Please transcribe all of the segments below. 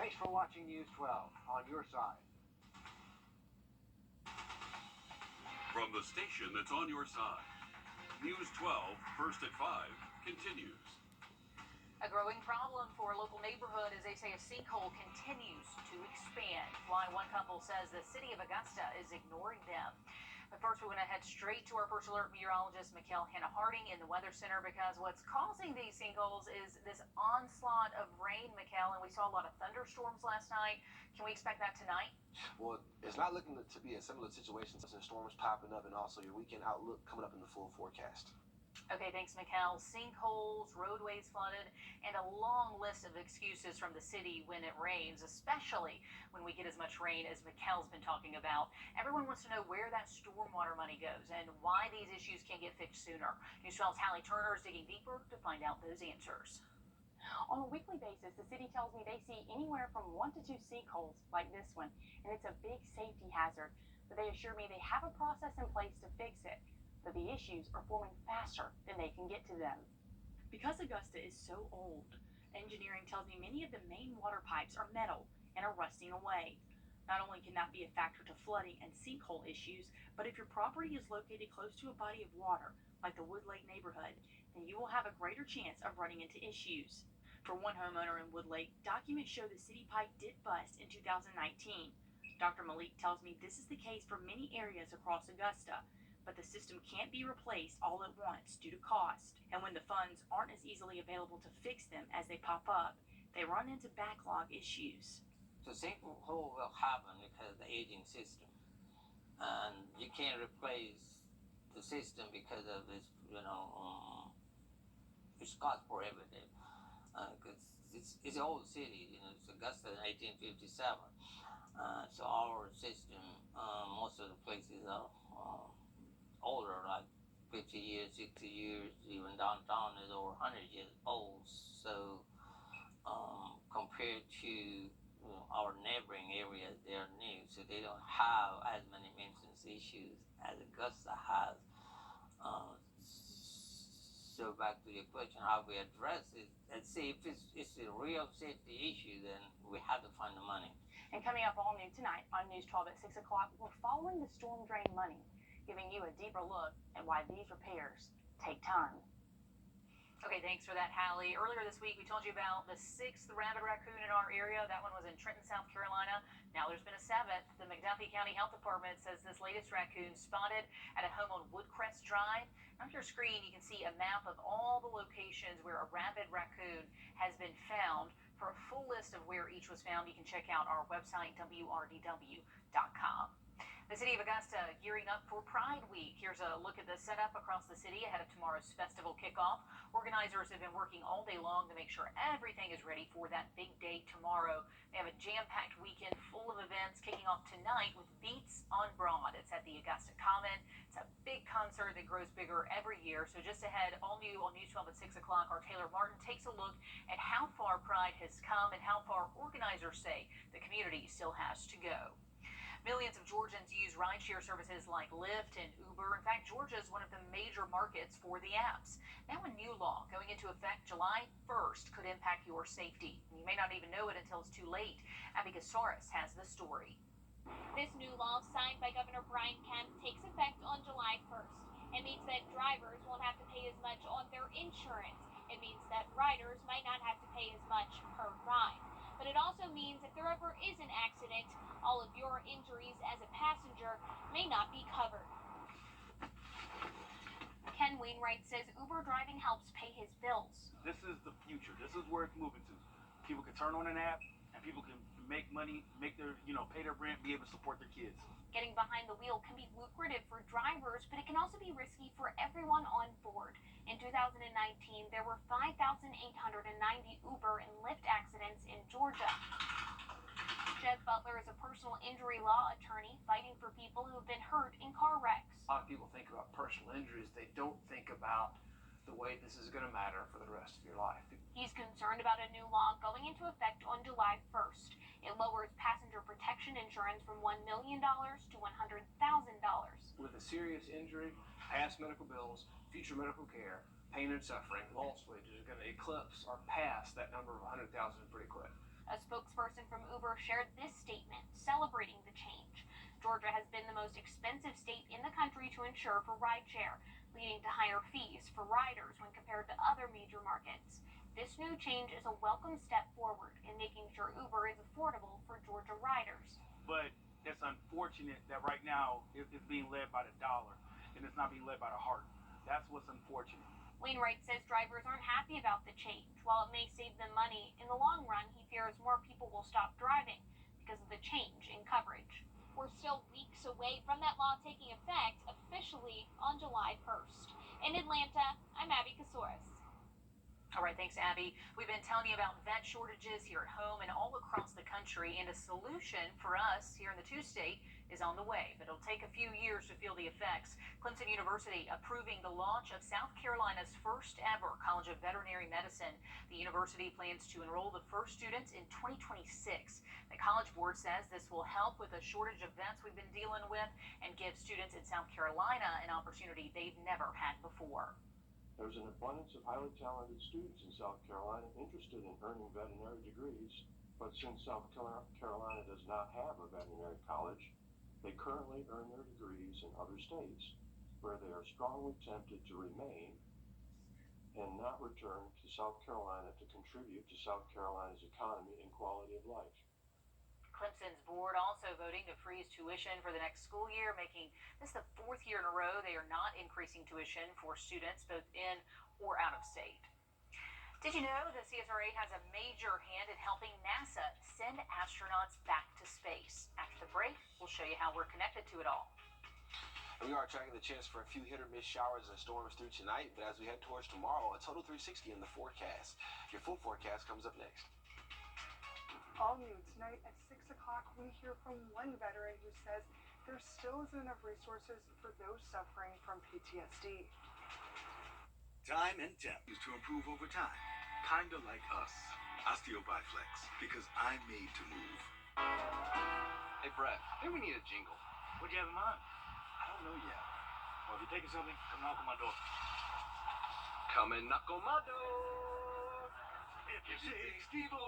Thanks for watching News 12 on your side. From the station that's on your side, News 12, first at 5, continues. A growing problem for a local neighborhood as they say a sinkhole continues to expand. Why one couple says the city of Augusta is ignoring them. But first, we want to head straight to our First Alert meteorologist, Mikkel Hannah-Harding, in the Weather Center, because what's causing these sinkholes is this onslaught of rain, Mikkel, and we saw a lot of thunderstorms last night. Can we expect that tonight? Well, it's not looking to be a similar situation, since storms popping up and also your weekend outlook coming up in the full forecast. Okay, thanks, Mikkel. Sinkholes, roadways flooded, and a long list of excuses from the city when it rains, especially when we get as much rain as Mikkel's been talking about. Everyone wants to know where that stormwater money goes and why these issues can't get fixed sooner. News 12's Hallie Turner is digging deeper to find out those answers. On a weekly basis, the city tells me they see anywhere from 1 to 2 sinkholes like this one, and it's a big safety hazard. But they assure me they have a process in place to fix it. But the issues are forming faster than they can get to them. Because Augusta is so old, engineering tells me many of the main water pipes are metal and are rusting away. Not only can that be a factor to flooding and sinkhole issues, but if your property is located close to a body of water, like the Wood Lake neighborhood, then you will have a greater chance of running into issues. For one homeowner in Wood Lake, documents show the city pipe did bust in 2019. Dr. Malik tells me this is the case for many areas across Augusta, but the system can't be replaced all at once due to cost. And when the funds aren't as easily available to fix them as they pop up, they run into backlog issues. The sinkhole will happen because of the aging system. And you can't replace the system because of this, it's cost prohibitive. Because it's an old city, it's Augusta in 1857. So our system, most of the places are older, like 50 years, 60 years, even downtown is over 100 years old. So compared to our neighboring areas, they are new, so they don't have as many maintenance issues as Augusta has. So back to your question, how we address it, and see if it's a real safety issue, then we have to find the money. And coming up all new tonight on News 12 at 6 o'clock, we're following the storm drain money, giving you a deeper look at why these repairs take time. Okay, thanks for that, Hallie. Earlier this week, we told you about the 6th rabid raccoon in our area. That one was in Trenton, South Carolina. Now there's been a 7th. The McDuffie County Health Department says this latest raccoon spotted at a home on Woodcrest Drive. On your screen, you can see a map of all the locations where a rabid raccoon has been found. For a full list of where each was found, you can check out our website, wrdw.com. The city of Augusta gearing up for Pride Week. Here's a look at the setup across the city ahead of tomorrow's festival kickoff. Organizers have been working all day long to make sure everything is ready for that big day tomorrow. They have a jam-packed weekend full of events kicking off tonight with Beats on Broad. It's at the Augusta Common. It's a big concert that grows bigger every year. So just ahead, all new on News 12 at 6 o'clock, our Taylor Martin takes a look at how far Pride has come and how far organizers say the community still has to go. Millions of Georgians use rideshare services like Lyft and Uber. In fact, Georgia is one of the major markets for the apps. Now a new law going into effect July 1st could impact your safety. You may not even know it until it's too late. Abby Casares has the story. This new law signed by Governor Brian Kemp takes effect on July 1st. It means that drivers won't have to pay as much on their insurance. It means that riders might not have to pay as much per ride. But it also means if there ever is an accident, all of your injuries as a passenger may not be covered. Ken Wainwright says Uber driving helps pay his bills. This is the future. This is where it's moving to. People can turn on an app and people can make money, make their, pay their rent, be able to support their kids. Getting behind the wheel can be lucrative for drivers, but it can also be risky for everyone on board. In 2019, there were 5,890 Uber and Lyft accidents in Georgia. Jeff Butler is a personal injury law attorney fighting for people who have been hurt in car wrecks. A lot of people think about personal injuries. They don't think about the way this is going to matter for the rest of your life. He's concerned about a new law going into effect on July 1st. It lowers passenger protection insurance from $1 million to $100,000. With a serious injury, past medical bills, future medical care, pain and suffering, lost wages are going to eclipse or pass that number of $100,000 pretty quick. A spokesperson from Uber shared this statement celebrating the change. Georgia has been the most expensive state in the country to insure for rideshare, leading to higher fees for riders when compared to other major markets. This new change is a welcome step forward in making sure Uber is affordable for Georgia riders. But it's unfortunate that right now it's being led by the dollar and it's not being led by the heart. That's what's unfortunate. Wainwright says drivers aren't happy about the change. While it may save them money, in the long run, he fears more people will stop driving because of the change in coverage. We're still weeks away from that law taking effect officially on July 1st. In Atlanta, I'm Abby Kasouris. All right, thanks, Abby. We've been telling you about vet shortages here at home and all across the country, and a solution for us here in the two-state is on the way, but it'll take a few years to feel the effects. Clemson University approving the launch of South Carolina's first ever College of Veterinary Medicine. The university plans to enroll the first students in 2026. The College Board says this will help with a shortage of vets we've been dealing with and give students in South Carolina an opportunity they've never had before. There's an abundance of highly talented students in South Carolina interested in earning veterinary degrees, but since South Carolina does not have a veterinary college, they currently earn their degrees in other states where they are strongly tempted to remain and not return to South Carolina to contribute to South Carolina's economy and quality of life. Clemson's board also voting to freeze tuition for the next school year, making this the fourth year in a row they are not increasing tuition for students both in or out of state. Did you know the CSRA has a major hand in helping NASA send astronauts back to space? After the break, we'll show you how we're connected to it all. We are tracking the chance for a few hit or miss showers and storms through tonight, but as we head towards tomorrow, a total 360 in the forecast. Your full forecast comes up next. All new tonight at 6 o'clock, we hear from one veteran who says there still isn't enough resources for those suffering from PTSD. Time and temp is to improve over time. Kinda like us. Osteobiflex, because I'm made to move. Hey, Brett, I think we need a jingle. What do you have in mind? I don't know yet. Well, if you're taking something, come knock on my door. Come and knock on my door. If you're 64.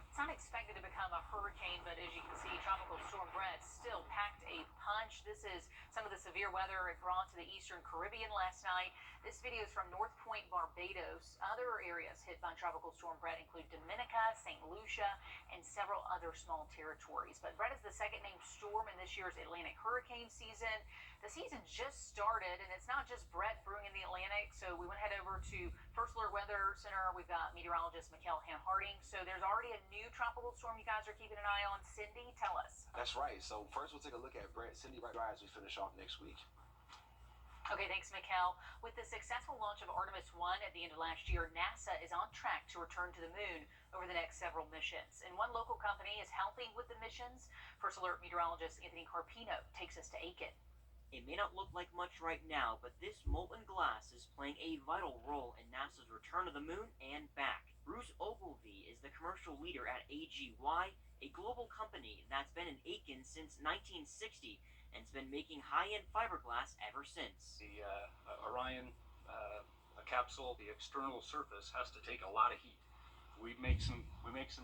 It's not expected to become a hurricane, but as you can see, Tropical Storm Brett still packed a punch. This is some of the severe weather it brought to the eastern Caribbean last night. This video is from North Point, Barbados. Other areas hit by Tropical Storm Brett include Dominica, St. Lucia, and several other small territories. But Brett is the second named storm in this year's Atlantic hurricane season. The season just started, and it's not just Brett brewing in the Atlantic, so we went ahead over to First Alert Weather Center. We've got meteorologist Mikkel Ham-Harding. So there's already a new tropical storm you guys are keeping an eye on. Cindy, tell us. That's right. So first we'll take a look at Brett. Cindy, right as we finish off next week. Okay, thanks, Mikkel. With the successful launch of Artemis 1 at the end of last year, NASA is on track to return to the moon over the next several missions. And one local company is helping with the missions. First Alert meteorologist Anthony Carpino takes us to Aiken. It may not look like much right now, but this molten glass is playing a vital role in NASA's return to the moon and back. Bruce Ogilvie is the commercial leader at AGY, a global company that's been in Aiken since 1960 and's been making high-end fiberglass ever since. The Orion capsule, the external surface has to take a lot of heat. We make some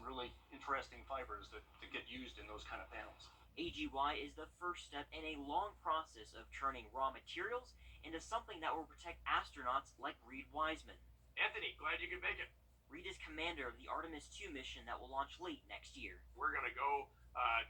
really interesting fibers that get used in those kind of panels. AGY is the first step in a long process of turning raw materials into something that will protect astronauts like Reed Wiseman. Anthony, glad you could make it. Reed is commander of the Artemis 2 mission that will launch late next year. We're going to go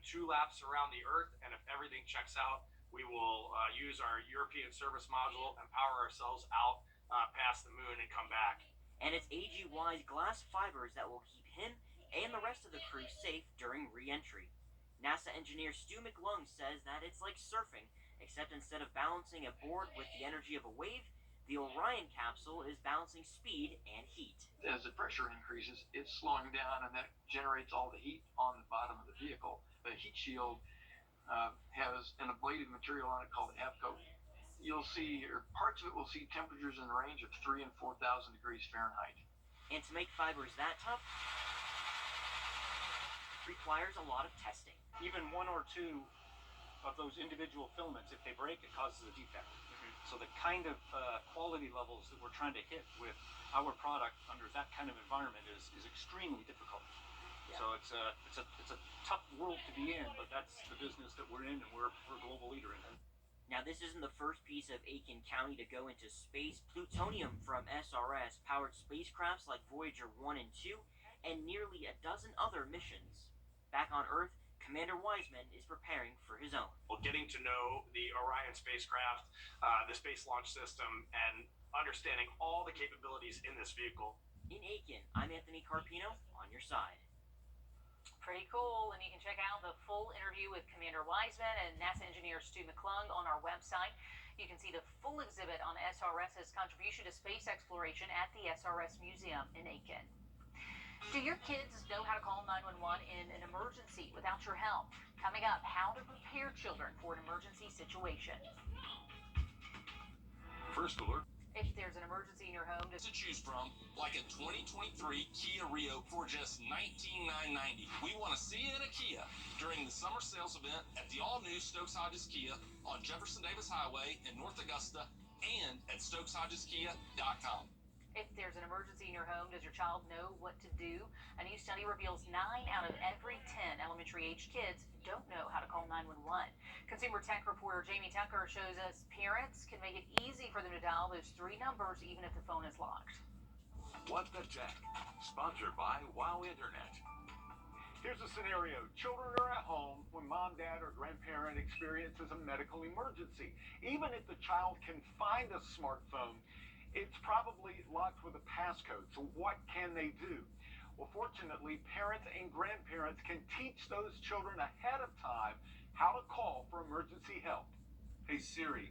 2 laps around the Earth, and if everything checks out, we will use our European service module and power ourselves out past the moon and come back. And it's AGY's glass fibers that will keep him and the rest of the crew safe during re-entry. NASA engineer Stu McClung says that it's like surfing, except instead of balancing a board with the energy of a wave, the Orion capsule is balancing speed and heat. As the pressure increases, it's slowing down, and that generates all the heat on the bottom of the vehicle. The heat shield has an ablative material on it called AVCO. You'll see, or parts of it will see temperatures in the range of 3,000 and 4,000 degrees Fahrenheit. And to make fibers that tough requires a lot of testing. Even 1 or 2 of those individual filaments, if they break, it causes a defect. So the kind of quality levels that we're trying to hit with our product under that kind of environment is extremely difficult. Yeah. So it's a tough world to be in, but that's the business that we're in, and we're a global leader in it. Now, this isn't the first piece of Aiken County to go into space. Plutonium from SRS powered spacecrafts like Voyager 1 and 2, and nearly a dozen other missions. Back on Earth, Commander Wiseman is preparing for his own. Well, getting to know the Orion spacecraft, the Space Launch System, and understanding all the capabilities in this vehicle. In Aiken, I'm Anthony Carpino, on your side. Pretty cool, and you can check out the full interview with Commander Wiseman and NASA engineer Stu McClung on our website. You can see the full exhibit on SRS's contribution to space exploration at the SRS Museum in Aiken. Do your kids know how to call 911 in an emergency without your help? Coming up, how to prepare children for an emergency situation. First alert. If there's an emergency in your home to choose from, like a 2023 Kia Rio for just $19,990. We want to see you in a Kia during the summer sales event at the all-new Stokes Hodges Kia on Jefferson Davis Highway in North Augusta and at StokesHodgesKia.com. If there's an emergency in your home, does your child know what to do? A new study reveals 9 out of every 10 elementary-aged kids don't know how to call 911. Consumer tech reporter Jamie Tucker shows us parents can make it easy for them to dial those 3 numbers even if the phone is locked. What the Tech, sponsored by Wow Internet. Here's a scenario. Children are at home when mom, dad, or grandparent experiences a medical emergency. Even if the child can find a smartphone, it's probably locked with a passcode. So what can they do? Well, fortunately, parents and grandparents can teach those children ahead of time how to call for emergency help. Hey Siri,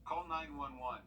call 911.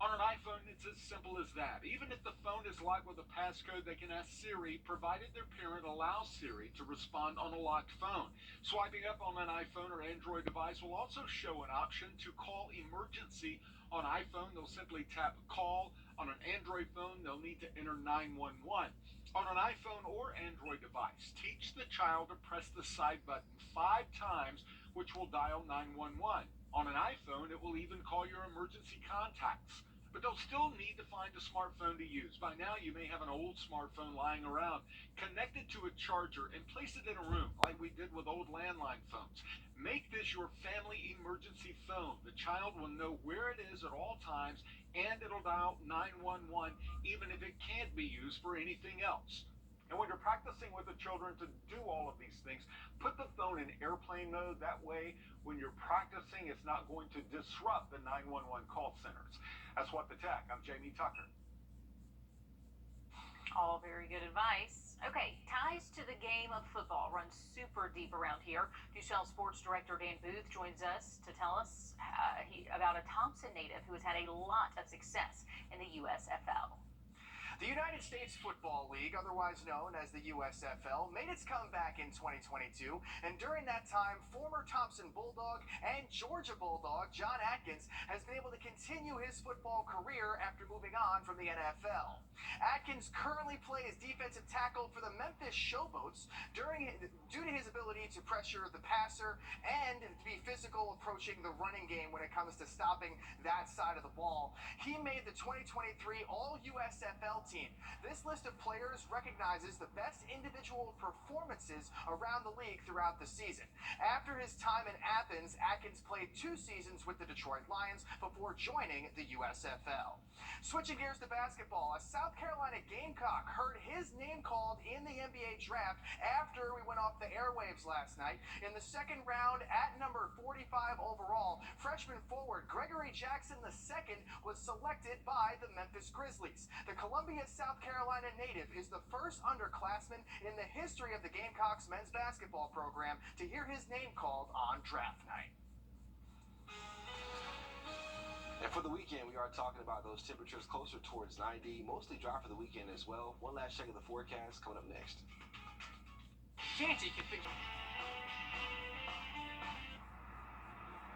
On an iPhone, it's as simple as that. Even if the phone is locked with a passcode, they can ask Siri, provided their parent allows Siri to respond on a locked phone. Swiping up on an iPhone or Android device will also show an option to call emergency. On iPhone, they'll simply tap call. On an Android phone, they'll need to enter 911. On an iPhone or Android device, teach the child to press the side button 5 times, which will dial 911. On an iPhone, it will even call your emergency contacts. But they'll still need to find a smartphone to use. By now, you may have an old smartphone lying around. Connect it to a charger and place it in a room like we did with old landline phones. Make this your family emergency phone. The child will know where it is at all times, and it'll dial 911 even if it can't be used for anything else. And when you're practicing with the children to do all of these things, put the phone in airplane mode. That way, when you're practicing, it's not going to disrupt the 911 call centers. That's What the Tech. I'm Jamie Tucker. All very good advice. Okay, ties to the game of football run super deep around here. DuSail Sports Director Dan Booth joins us to tell us about a Thompson native who has had a lot of success in the USFL. The United States Football League, otherwise known as the USFL, made its comeback in 2022, and during that time, former Thompson Bulldog and Georgia Bulldog John Atkins has been able to continue his football career after moving on from the NFL. Atkins currently plays defensive tackle for the Memphis Showboats due to his ability to pressure the passer and to be physical approaching the running game when it comes to stopping that side of the ball. He made the 2023 All-USFL team. This list of players recognizes the best individual performances around the league throughout the season. After his time in Athens, Atkins played 2 seasons with the Detroit Lions before joining the USFL. Switching gears to basketball, a South Carolina Gamecock heard his name called in the NBA draft after we went off the airwaves last night. In the second round, at number 45 overall, freshman forward Gregory Jackson II was selected by the Memphis Grizzlies. The Columbia, South Carolina native is the first underclassman in the history of the Gamecocks men's basketball program to hear his name called on draft night. And for the weekend, we are talking about those temperatures closer towards 90, mostly dry for the weekend as well. One last check of the forecast coming up next. Janty can fix.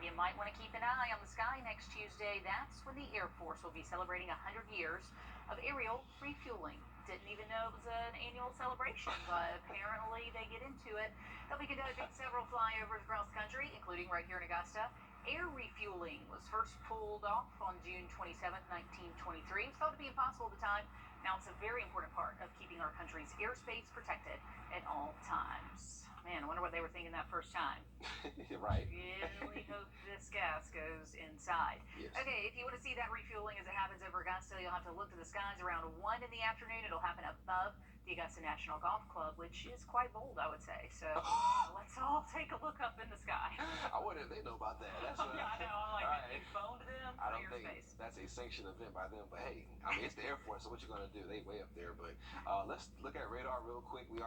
You might want to keep an eye on the sky next Tuesday. That's when the Air Force will be celebrating 100 years of aerial refueling. Didn't even know it was an annual celebration, but apparently they get into it. They'll be conducting several flyovers across the country, including right here in Augusta. Air refueling was first pulled off on June 27, 1923. It was thought to be impossible at the time. Now it's a very important part of keeping our country's airspace protected at all times. Man, I wonder what they were thinking that first time. Right. Really hope this gas goes inside. Yes. Okay, if you want to see that refueling as it happens over Augusta, you'll have to look to the skies around 1 in the afternoon. It'll happen above the Augusta National Golf Club, which is quite bold, I would say. So let's all take a look up in the sky. I wonder if they know about that. That's what, I know. I'm like, All right. phone to them. I don't think Airspace. that's a sanctioned event by them, but hey, I mean, it's the Air Force, so what you gonna do? They way up there. But let's look at radar real quick. We are